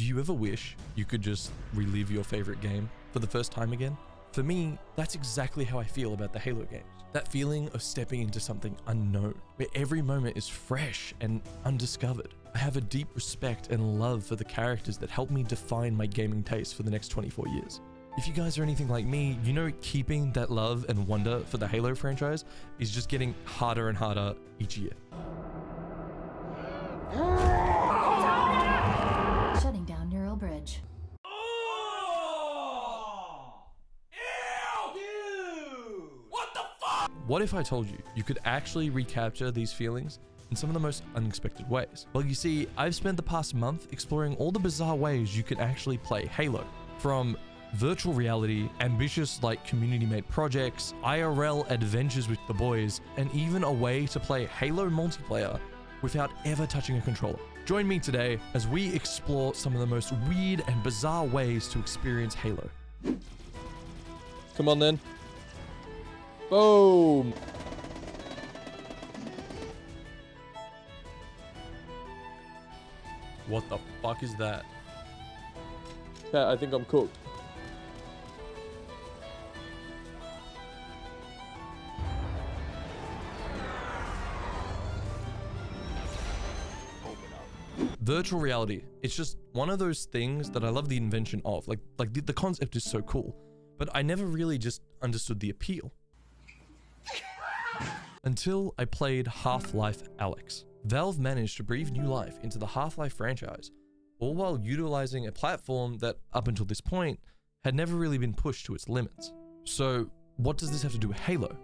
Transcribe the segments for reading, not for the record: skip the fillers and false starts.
Do you ever wish you could just relive your favorite game for the first time again? For me, that's exactly how I feel about the Halo games. That feeling of stepping into something unknown, where every moment is fresh and undiscovered. I have a deep respect and love for the characters that help me define my gaming taste for the next 24 years. If you guys are anything like me, you know keeping that love and wonder for the Halo franchise is just getting harder and harder each year. Shutting down neural bridge. What if I told you you could actually recapture these feelings in some of the most unexpected ways? Well, you see, I've spent the past month exploring all the bizarre ways you could actually play Halo. From virtual reality, ambitious like community-made projects, IRL adventures with the boys, and even a way to play Halo multiplayer without ever touching a controller. Join me today as we explore some of the most weird and bizarre ways to experience Halo. Come on then. Boom! What the fuck is that? Yeah, I think I'm cooked. Virtual reality, it's just one of those things that I love the invention of. Like the concept is so cool, but I never really just understood the appeal. Until I played Half-Life Alyx. Valve managed to breathe new life into the Half-Life franchise, all while utilizing a platform that, up until this point, had never really been pushed to its limits. So, what does this have to do with Halo?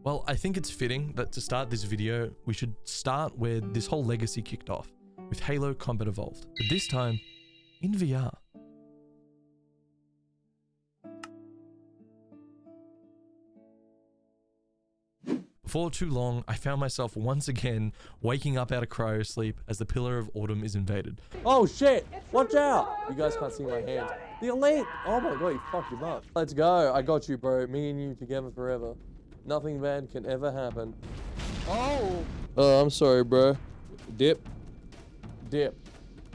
Well, I think it's fitting that to start this video, we should start where this whole legacy kicked off, with Halo Combat Evolved, but this time, in VR. Before too long, I found myself once again waking up out of cryo sleep as the Pillar of Autumn is invaded. Oh shit! Watch out! You guys can't see my hands. The Elite! Oh my god, you fucked him up. Let's go. I got you, bro. Me and you together forever. Nothing bad can ever happen. Oh! Oh, I'm sorry, bro. Dip. Dip.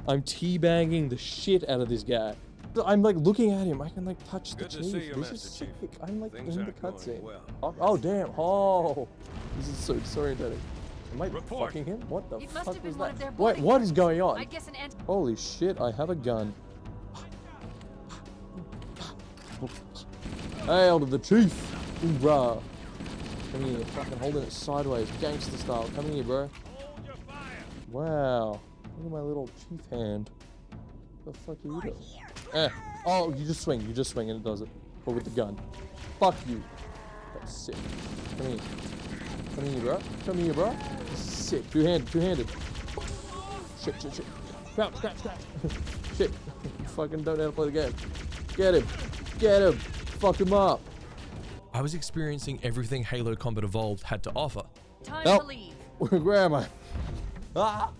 I'm teabagging the shit out of this guy. I'm like looking at him. I can like touch the cheese. This is sick. I'm like in the cutscene. Well. Oh damn! Oh, this is so disorientating. Am I fucking him? What the fuck was that? Wait, what is going on? Holy shit! I have a gun. Hail to the chief! Hoorah! Come here, fucking holding it sideways, gangster style. Come here, bro. Wow! Look at my little chief hand. What the fuck are you doing? Oh, you just swing and it does it. But with the gun. Fuck you. That's sick. Come here. Come here, bro. Come here, bro. Sick. Two-handed. Shit. Crouch. Shit. You fucking don't know how to play the game. Get him. Fuck him up. I was experiencing everything Halo Combat Evolved had to offer. Time to leave. Where am I? Ah!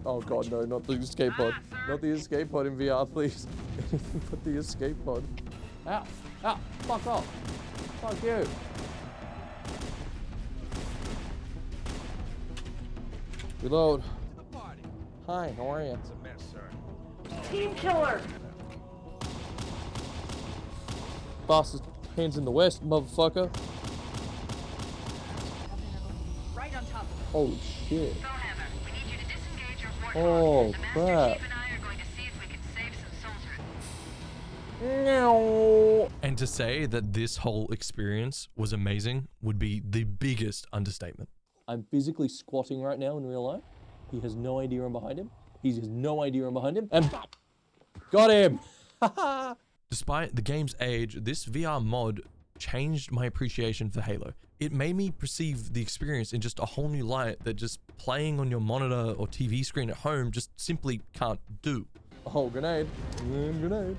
Oh god, no, not the escape pod. Not the escape pod in VR, please. Put the escape pod. Ow, fuck off. Fuck you. Reload. Hi, how are you? It's a mess, sir. Team killer. Fastest hands in the west, motherfucker. Right on top of it. Holy shit. We need you to disengage your port. Oh, The crap. Master Chief and I are going to see if we can save some soldiers. No. And to say that this whole experience was amazing would be the biggest understatement. I'm physically squatting right now in real life. He has no idea I'm behind him. He has no idea I'm behind him. And got him. Despite the game's age, this VR mod changed my appreciation for Halo. It made me perceive the experience in just a whole new light that just playing on your monitor or TV screen at home just simply can't do. Oh, grenade. Grenade.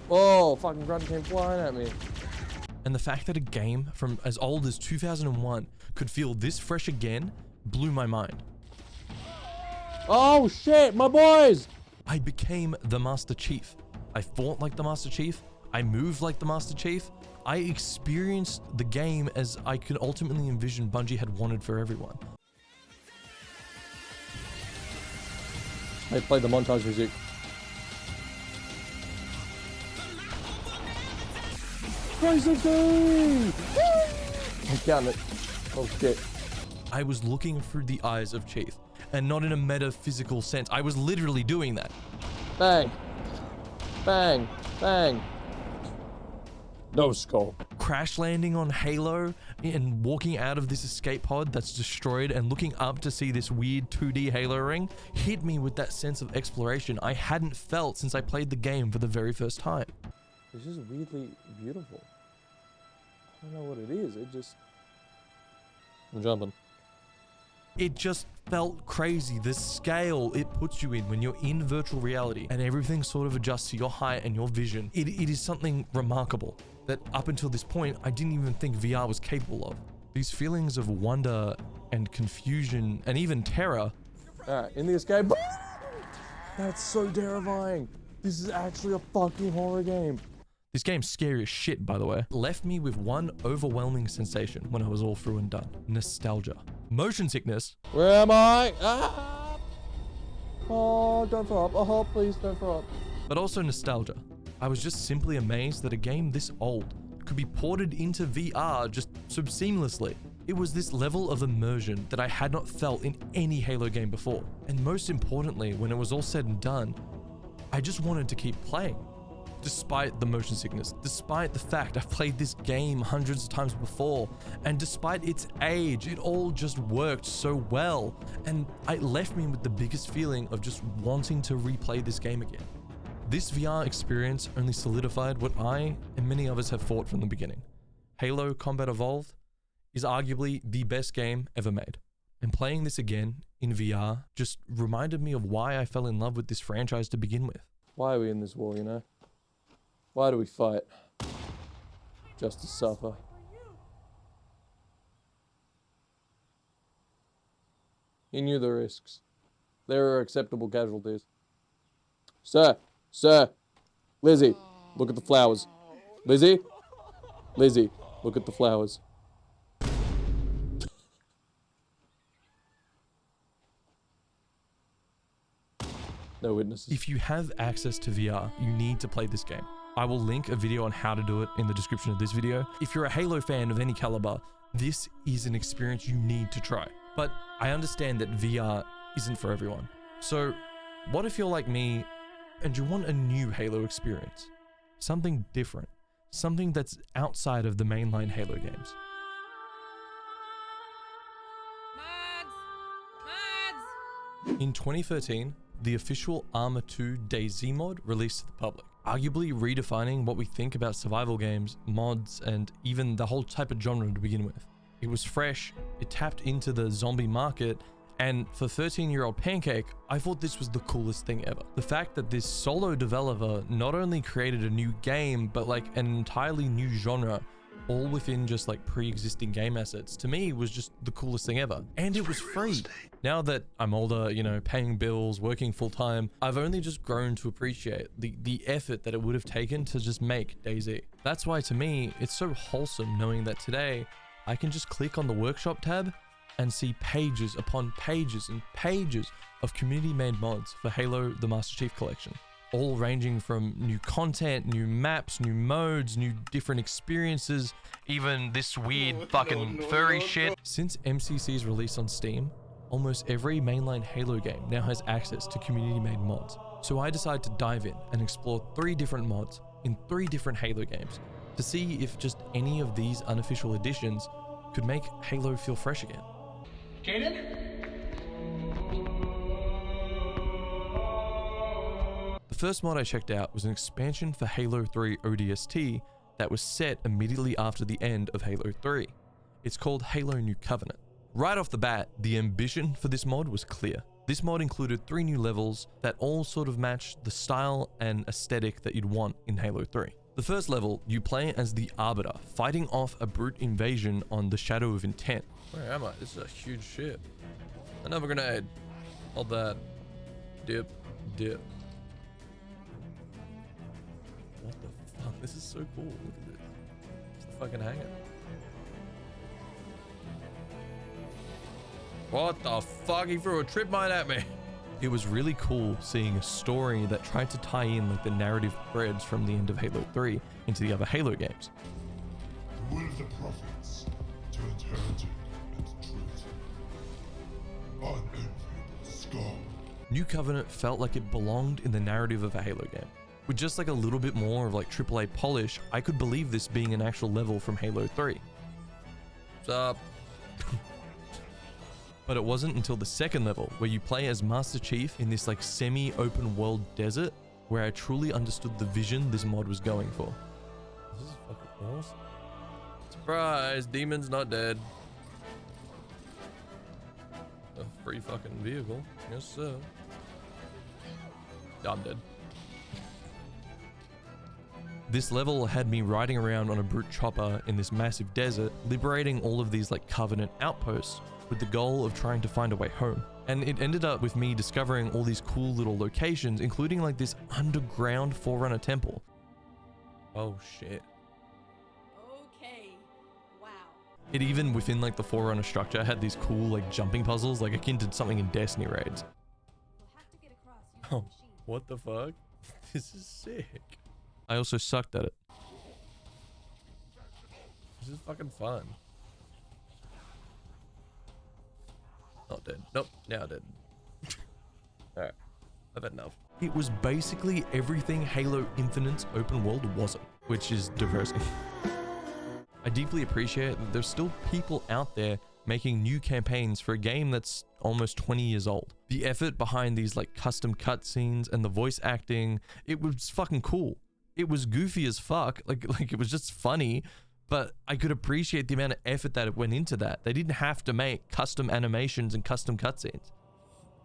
Oh, fucking grunt came flying at me. And the fact that a game from as old as 2001 could feel this fresh again blew my mind. Oh shit, my boys! I became the Master Chief. I fought like the Master Chief. I moved like the Master Chief. I experienced the game as I could ultimately envision Bungie had wanted for everyone. They played the montage music. I'm counting it. Oh shit. I was looking through the eyes of Chief, and not in a metaphysical sense. I was literally doing that. Bang. Bang. Bang. No skull. Crash landing on Halo and walking out of this escape pod that's destroyed and looking up to see this weird 2D Halo ring hit me with that sense of exploration I hadn't felt since I played the game for the very first time. It's just weirdly beautiful. I don't know what it is. It just... I'm jumping. It just felt crazy. The scale it puts you in when you're in virtual reality and everything sort of adjusts to your height and your vision. It is something remarkable that up until this point, I didn't even think VR was capable of. These feelings of wonder and confusion and even terror. Alright, in the escape. That's so terrifying. This is actually a fucking horror game. This game's scary as shit, by the way. Left me with one overwhelming sensation when I was all through and done. Nostalgia. Motion sickness. Where am I? Ah! Oh, don't throw up. Oh, please don't throw up. But also nostalgia. I was just simply amazed that a game this old could be ported into VR just so seamlessly. It was this level of immersion that I had not felt in any Halo game before. And most importantly, when it was all said and done, I just wanted to keep playing. Despite the motion sickness, despite the fact I've played this game hundreds of times before, and despite its age, it all just worked so well. And it left me with the biggest feeling of just wanting to replay this game again. This VR experience only solidified what I and many others have thought from the beginning. Halo Combat Evolved is arguably the best game ever made. And playing this again in VR just reminded me of why I fell in love with this franchise to begin with. Why are we in this war, you know? Why do we fight? Just to suffer. He knew the risks. There are acceptable casualties. Sir! Sir! Lizzie! Look at the flowers. Lizzie? Lizzie, look at the flowers. No witnesses. If you have access to VR, you need to play this game. I will link a video on how to do it in the description of this video. If you're a Halo fan of any caliber, this is an experience you need to try. But I understand that VR isn't for everyone. So what if you're like me and you want a new Halo experience? Something different. Something that's outside of the mainline Halo games. Mods! In 2013, the official Arma 2 DayZ mod released to the public, arguably redefining what we think about survival games, mods, and even the whole type of genre to begin with. It was fresh, it tapped into the zombie market, and for 13-year-old Pancake, I thought this was the coolest thing ever. The fact that this solo developer not only created a new game, but like an entirely new genre, all within just like pre-existing game assets, to me was just the coolest thing ever. And it was free. Now that I'm older, you know, paying bills, working full time, I've only just grown to appreciate the effort that it would have taken to just make DayZ. That's why to me, it's so wholesome knowing that today I can just click on the workshop tab and see pages upon pages and pages of community-made mods for Halo the Master Chief Collection. All ranging from new content, new maps, new modes, new different experiences, even this weird fucking furry shit. Since MCC's release on Steam, almost every mainline Halo game now has access to community-made mods. So I decided to dive in and explore 3 different mods in 3 different Halo games to see if just any of these unofficial additions could make Halo feel fresh again. The first mod I checked out was an expansion for Halo 3 ODST that was set immediately after the end of Halo 3. It's called Halo New Covenant. Right off the bat, the ambition for this mod was clear. This mod included 3 new levels that all sort of matched the style and aesthetic that you'd want in Halo 3. The first level, you play as the Arbiter, fighting off a brute invasion on the Shadow of Intent. Where am I? This is a huge ship. Another grenade. Hold that. Dip. Dip. What the fuck? This is so cool. Look at this. It's the fucking hangar. What the fuck? He threw a trip mine at me. It was really cool seeing a story that tried to tie in like the narrative threads from the end of Halo 3 into the other Halo games. The will of the prophets to eternity and truth. Unenviable scar. New Covenant felt like it belonged in the narrative of a Halo game. With just like a little bit more of like AAA polish, I could believe this being an actual level from Halo 3. What's up? But it wasn't until the second level, where you play as Master Chief in this like semi-open world desert, where I truly understood the vision this mod was going for. This is fucking awesome. Surprise, demon's not dead. A free fucking vehicle. Yes, sir. I'm dead. This level had me riding around on a brute chopper in this massive desert, liberating all of these like Covenant outposts with the goal of trying to find a way home. And it ended up with me discovering all these cool little locations, including like this underground Forerunner temple. Oh shit. Okay. Wow. It even within like the Forerunner structure had these cool like jumping puzzles, like akin to something in Destiny raids. We'll have to get across using the Oh, machine. what the fuck? This is sick. I also sucked at it. This is fucking fun. Not dead. Nope, now dead. Alright, I've had enough. It was basically everything Halo Infinite's open world wasn't, which is depressing. I deeply appreciate that there's still people out there making new campaigns for a game that's almost 20 years old. The effort behind these like custom cutscenes and the voice acting, it was fucking cool. It was goofy as fuck, like it was just funny, but I could appreciate the amount of effort that it went into that. They didn't have to make custom animations and custom cutscenes.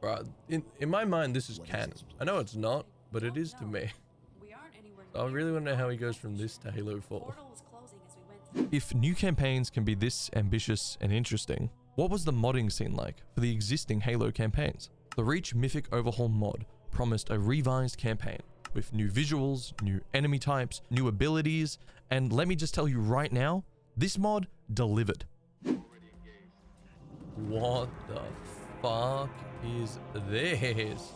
Right, in my mind, this is canon. I know it's not, but it is to me. We aren't anywhere I near really want to know how he goes from the this to Halo 4. portal was closing as we went through. If new campaigns can be this ambitious and interesting, what was the modding scene like for the existing Halo campaigns? The Reach Mythic Overhaul mod promised a revised campaign with new visuals, new enemy types, new abilities, and let me just tell you right now, this mod delivered. What the fuck is this?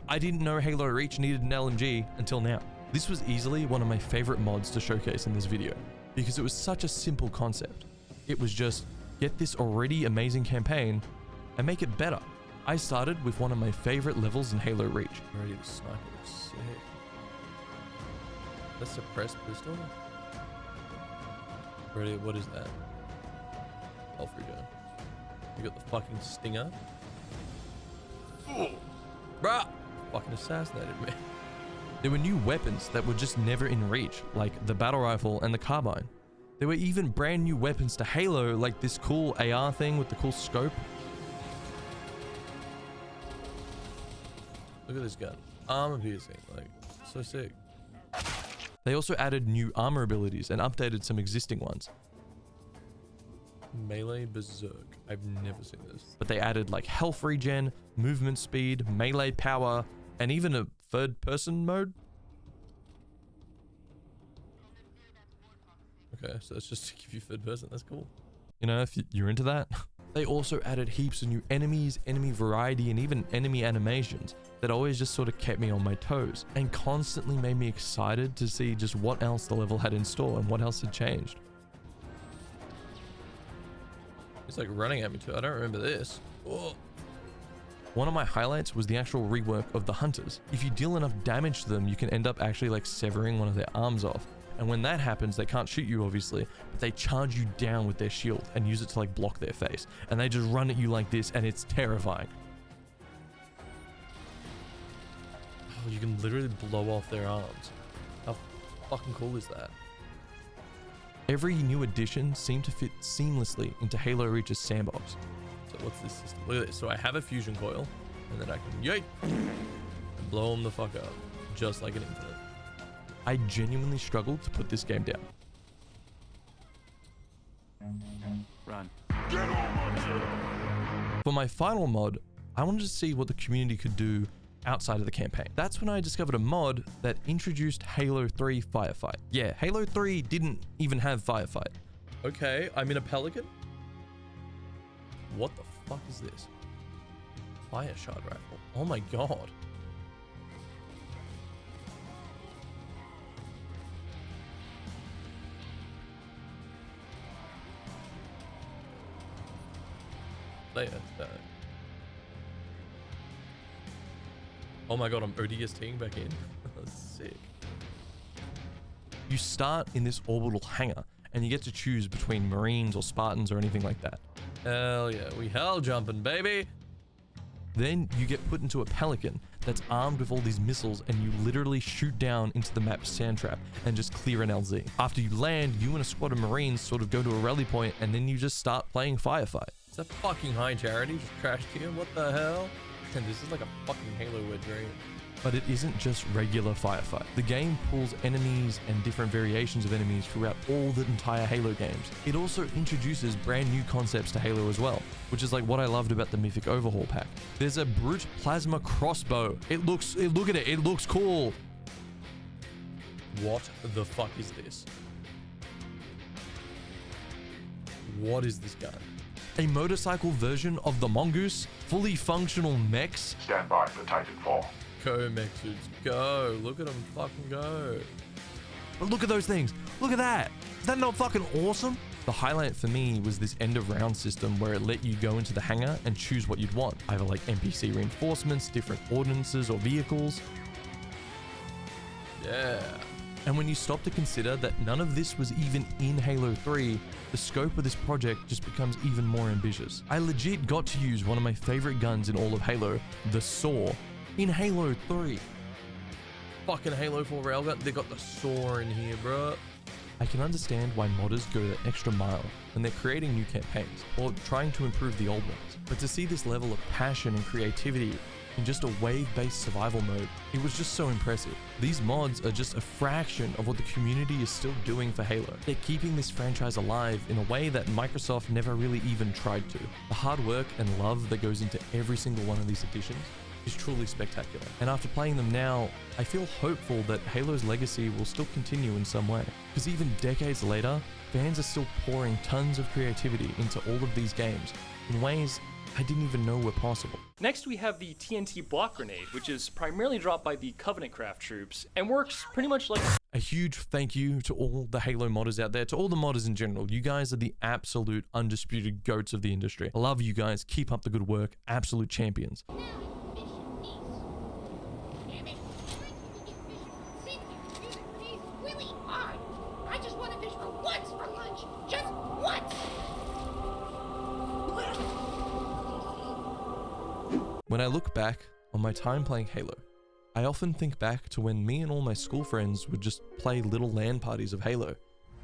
I didn't know Halo Reach needed an LMG until now. This was easily one of my favorite mods to showcase in this video because it was such a simple concept. It was just get this already amazing campaign and make it better. I started with one of my favorite levels in Halo Reach. Already the sniper is sick. That's suppressed pistol. Ready, what is that? All free gun. You got the fucking stinger. Bruh! Fucking assassinated me. There were new weapons that were just never in Reach, like the battle rifle and the carbine. There were even brand new weapons to Halo, like this cool AR thing with the cool scope. Look at this gun. Armor piercing, like, so sick. They also added new armor abilities and updated some existing ones. Melee Berserk. I've never seen this. But they added like health regen, movement speed, melee power, and even a third person mode. Okay, so it's just to give you third person. That's cool. You know, if you're into that. They also added heaps of new enemies, enemy variety, and even enemy animations that always just sort of kept me on my toes and constantly made me excited to see just what else the level had in store and what else had changed. It's like running at me too. I don't remember this. Whoa. One of my highlights was the actual rework of the hunters. If you deal enough damage to them, you can end up actually like severing one of their arms off. And when that happens, they can't shoot you obviously, but they charge you down with their shield and use it to like block their face. And they just run at you like this and it's terrifying. Oh, you can literally blow off their arms. How fucking cool is that? Every new addition seemed to fit seamlessly into Halo Reach's sandbox. So what's this system? Look at this. So I have a fusion coil and then I can yeet and blow them the fuck up, just like an Infinite. I genuinely struggled to put this game down. Run. For my final mod, I wanted to see what the community could do outside of the campaign. That's when I discovered a mod that introduced Halo 3 Firefight. Yeah, Halo 3 didn't even have Firefight. Okay, I'm in a Pelican? What the fuck is this? Fire shard rifle. Oh my god. Oh my god, I'm ODSTing back in. Sick. You start in this orbital hangar, and you get to choose between Marines or Spartans or anything like that. Hell yeah, we hell jumping, baby! Then you get put into a Pelican that's armed with all these missiles, and you literally shoot down into the map's sand trap and just clear an LZ. After you land, you and a squad of Marines sort of go to a rally point, and then you just start playing Firefight. Is that fucking high charity just crashed here? What the hell? And this is like a fucking Halo dream. But it isn't just regular Firefight. The game pulls enemies and different variations of enemies throughout all the entire Halo games. It also introduces brand new concepts to Halo as well, which is like what I loved about the Mythic Overhaul pack. There's a brute plasma crossbow. Look at it, it looks cool. What the fuck is this? What is this gun? A motorcycle version of the Mongoose, fully functional mechs. Stand by for Titanfall. Go, mech suits, go. Look at them fucking go. But look at those things. Look at that. Is that not fucking awesome? The highlight for me was this end of round system where it let you go into the hangar and choose what you'd want. Either like NPC reinforcements, different ordnances or vehicles. Yeah. And when you stop to consider that none of this was even in Halo 3, the scope of this project just becomes even more ambitious. I legit got to use one of my favorite guns in all of Halo, the Saw, in Halo 3. Fucking Halo 4 railgun, they got the Saw in here, bro. I can understand why modders go that extra mile when they're creating new campaigns or trying to improve the old ones. But to see this level of passion and creativity in just a wave-based survival mode, it was just so impressive. These mods are just a fraction of what the community is still doing for Halo. They're keeping this franchise alive in a way that Microsoft never really even tried to. The hard work and love that goes into every single one of these editions is truly spectacular. And after playing them now, I feel hopeful that Halo's legacy will still continue in some way. Because even decades later, fans are still pouring tons of creativity into all of these games in ways I didn't even know were possible. Next we have the TNT block grenade, which is primarily dropped by the Covenant Craft troops and works pretty much like a huge thank you to all the Halo modders out there, to all the modders in general. You guys are the absolute undisputed goats of the industry. I love you guys. Keep up the good work. Absolute champions. When I look back on my time playing Halo, I often think back to when me and all my school friends would just play little LAN parties of Halo,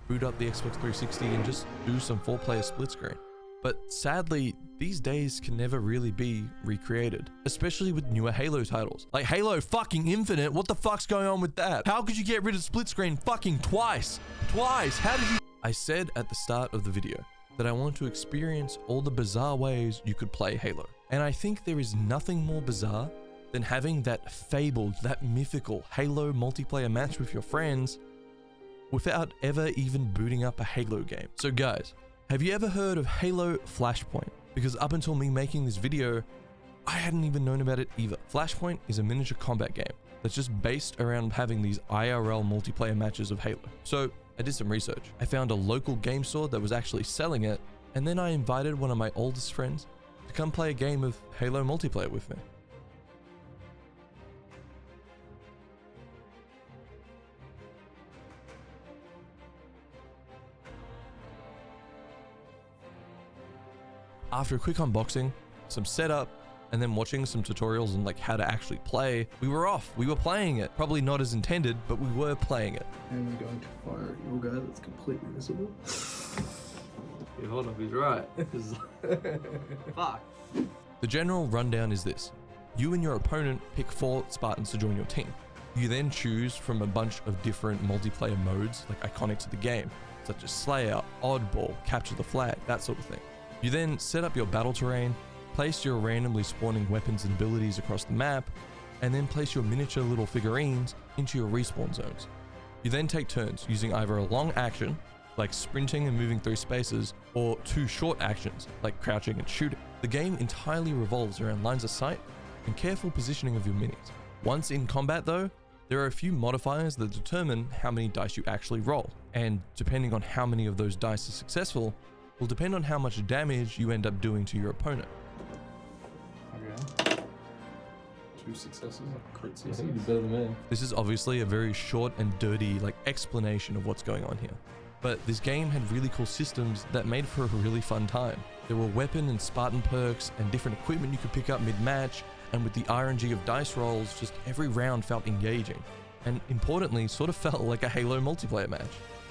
boot up the Xbox 360 and just do some 4-player split screen. But sadly, these days can never really be recreated, especially with newer Halo titles. Like Halo fucking Infinite, what the fuck's going on with that? How could you get rid of split screen fucking twice? Twice, how did you? I said at the start of the video that I want to experience all the bizarre ways you could play Halo. And I think there is nothing more bizarre than having that fabled, that mythical Halo multiplayer match with your friends without ever even booting up a Halo game. So guys, have you ever heard of Halo Flashpoint? Because up until me making this video, I hadn't even known about it either. Flashpoint is a miniature combat game that's just based around having these IRL multiplayer matches of Halo. So I did some research. I found a local game store that was actually selling it, and then I invited one of my oldest friends to come play a game of Halo multiplayer with me. After a quick unboxing, some setup, and then watching some tutorials on like how to actually play, we were off. We were playing it. Probably not as intended, but we were playing it. And we're going to fire your guy that's completely visible. Yeah, hold up, he's right. Fuck. The general rundown is this. You and your opponent pick 4 Spartans to join your team. You then choose from a bunch of different multiplayer modes, like iconic to the game, such as Slayer, Oddball, Capture the Flag, that sort of thing. You then set up your battle terrain, place your randomly spawning weapons and abilities across the map, and then place your miniature little figurines into your respawn zones. You then take turns using either a long action, like sprinting and moving through spaces, or 2 short actions, like crouching and shooting. The game entirely revolves around lines of sight and careful positioning of your minis. Once in combat though, there are a few modifiers that determine how many dice you actually roll, and depending on how many of those dice are successful, will depend on how much damage you end up doing to your opponent. Okay. 2 successes, crit I success. think you did better than me. This is obviously a very short and dirty explanation of what's going on here. But this game had really cool systems that made for a really fun time. There were weapon and Spartan perks and different equipment you could pick up mid-match, and with the RNG of dice rolls, just every round felt engaging. And importantly, sort of felt like a Halo multiplayer match.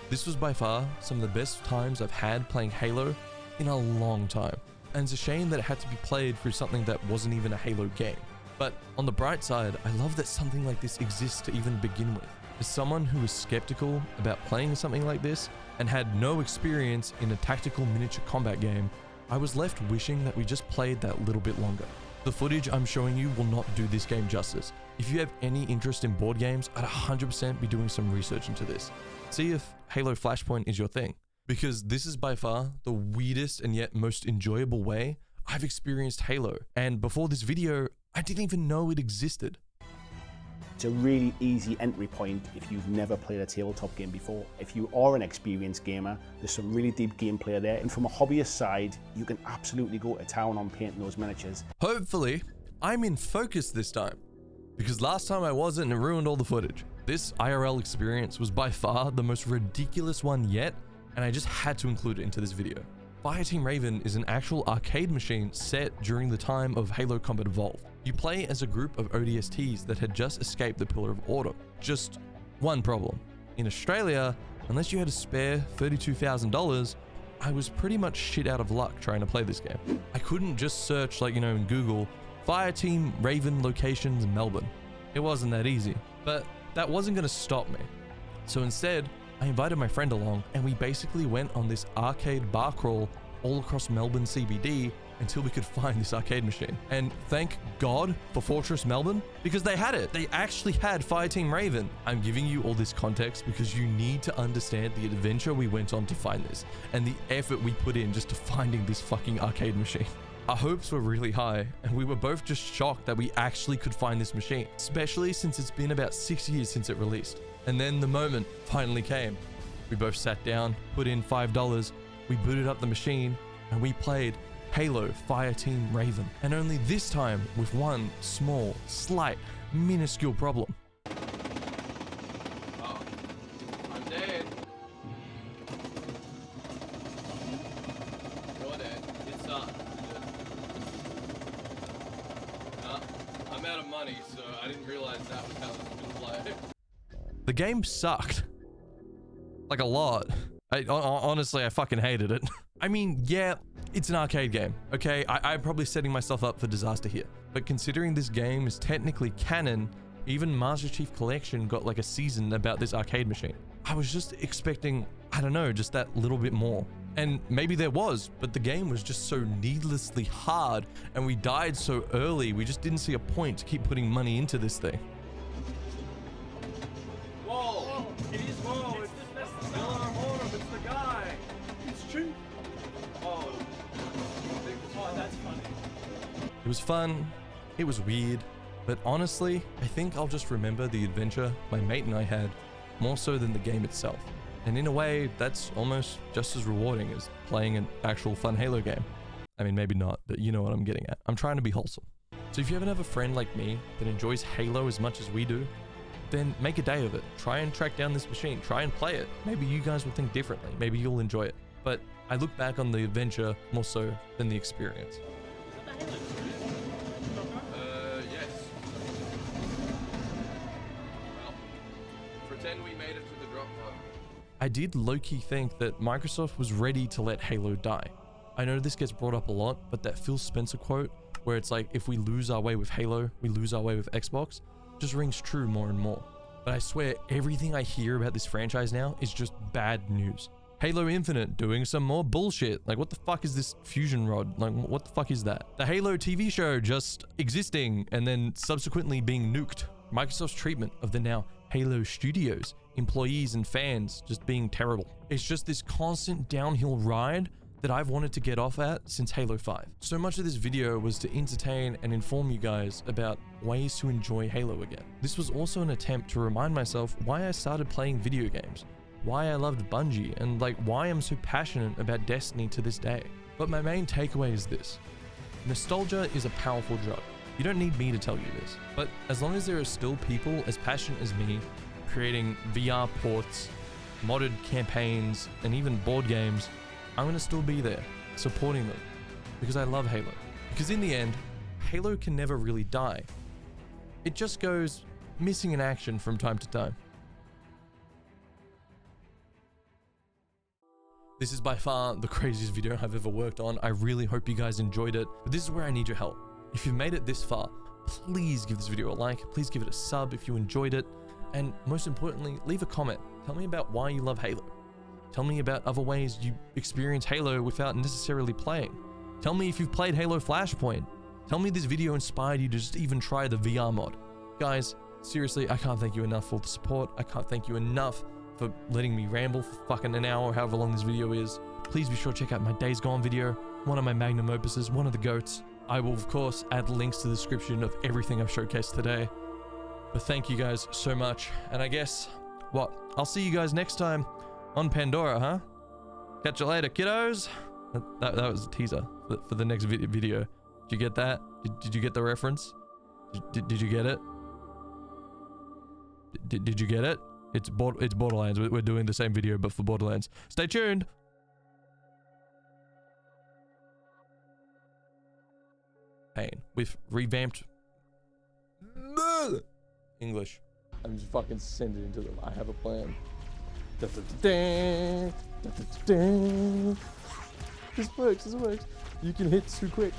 This was by far some of the best times I've had playing Halo in a long time. And it's a shame that it had to be played through something that wasn't even a Halo game. But on the bright side, I love that something like this exists to even begin with. As someone who was skeptical about playing something like this and had no experience in a tactical miniature combat game, I was left wishing that we just played that little bit longer. The footage I'm showing you will not do this game justice. If you have any interest in board games, I'd 100% be doing some research into this. See if Halo Flashpoint is your thing, because this is by far the weirdest and yet most enjoyable way I've experienced Halo. And before this video, I didn't even know it existed. It's a really easy entry point if you've never played a tabletop game before. If you are an experienced gamer, there's some really deep gameplay there. And from a hobbyist side, you can absolutely go to town on painting those miniatures. Hopefully, I'm in focus this time, because last time I wasn't and it ruined all the footage. This IRL experience was by far the most ridiculous one yet, and I just had to include it into this video. Fireteam Raven is an actual arcade machine set during the time of Halo Combat Evolved. You play as a group of ODSTs that had just escaped the Pillar of Autumn. Just one problem. In Australia, unless you had a spare $32,000, I was pretty much shit out of luck trying to play this game. I couldn't just search in Google, Fireteam Raven locations Melbourne. It wasn't that easy, but that wasn't gonna stop me. So instead, I invited my friend along and we basically went on this arcade bar crawl all across Melbourne CBD until we could find this arcade machine. And thank God for Fortress Melbourne, because they had it. They actually had Fireteam Raven. I'm giving you all this context because you need to understand the adventure we went on to find this and the effort we put in just to finding this fucking arcade machine. Our hopes were really high, and we were both just shocked that we actually could find this machine, especially since it's been about 6 years since it released. And then the moment finally came. We both sat down, put in $5, we booted up the machine, and we played Halo Fireteam Raven. And only this time with one small, slight, minuscule problem. Oh, I'm dead. You're dead. It's done. No, I'm out of money, so I didn't realize that was how this was gonna play. The game sucked. Like a lot. Honestly, I fucking hated it. I mean, yeah, it's an arcade game, okay? I'm probably setting myself up for disaster here. But considering this game is technically canon, even Master Chief Collection got a season about this arcade machine. I was just expecting, I don't know, just that little bit more. And maybe there was, but the game was just so needlessly hard and we died so early, we just didn't see a point to keep putting money into this thing. Whoa! It is whoa! It's the Pillar of Autumn. It's the guy. It's true. Oh, that's funny. It was fun, it was weird, but honestly, I think I'll just remember the adventure my mate and I had more so than the game itself. And in a way, that's almost just as rewarding as playing an actual fun Halo game. I mean, maybe not, but you know what I'm getting at. I'm trying to be wholesome. So if you ever have a friend like me that enjoys Halo as much as we do, then make a day of it. Try and track down this machine. Try and play it. Maybe you guys will think differently. Maybe you'll enjoy it. But I look back on the adventure more so than the experience. Yes. Well, pretend we made it to the drop pod. I did low-key think that Microsoft was ready to let Halo die. I know this gets brought up a lot, but that Phil Spencer quote, where it's like, if we lose our way with Halo, we lose our way with Xbox, just rings true more and more. But I swear, everything I hear about this franchise now is just bad news. Halo Infinite doing some more bullshit. Like, what the fuck is this fusion rod? Like, what the fuck is that? The Halo TV show just existing and then subsequently being nuked. Microsoft's treatment of the now Halo Studios, employees and fans just being terrible. It's just this constant downhill ride that I've wanted to get off at since Halo 5. So much of this video was to entertain and inform you guys about ways to enjoy Halo again. This was also an attempt to remind myself why I started playing video games, why I loved Bungie, and like why I'm so passionate about Destiny to this day. But my main takeaway is this: nostalgia is a powerful drug. You don't need me to tell you this, but as long as there are still people as passionate as me creating VR ports, modded campaigns, and even board games, I'm gonna still be there supporting them because I love Halo. Because in the end, Halo can never really die. It just goes missing in action from time to time. This is by far the craziest video I've ever worked on. I really hope you guys enjoyed it, but this is where I need your help. If you've made it this far, please give this video a like, please give it a sub if you enjoyed it, and most importantly, leave a comment. Tell me about why you love Halo. Tell me about other ways you experience Halo without necessarily playing. Tell me if you've played Halo Flashpoint. Tell me this video inspired you to just even try the VR mod. Guys, seriously, I can't thank you enough for the support. I can't thank you enough for letting me ramble for fucking an hour, however long this video is. Please be sure to check out my Days Gone video, one of my magnum opuses, one of the GOATs. I will, of course, add links to the description of everything I've showcased today. But thank you guys so much. And I guess, what? I'll see you guys next time on Pandora, huh? Catch you later, kiddos. That was a teaser for the next video. Did you get that? Did you get the reference? Did you get it? Did you get it? It's Borderlands. We're doing the same video, but for Borderlands. Stay tuned. Pain with revamped English. I'm just fucking sending it to them. I have a plan. This works. You can hit too quick.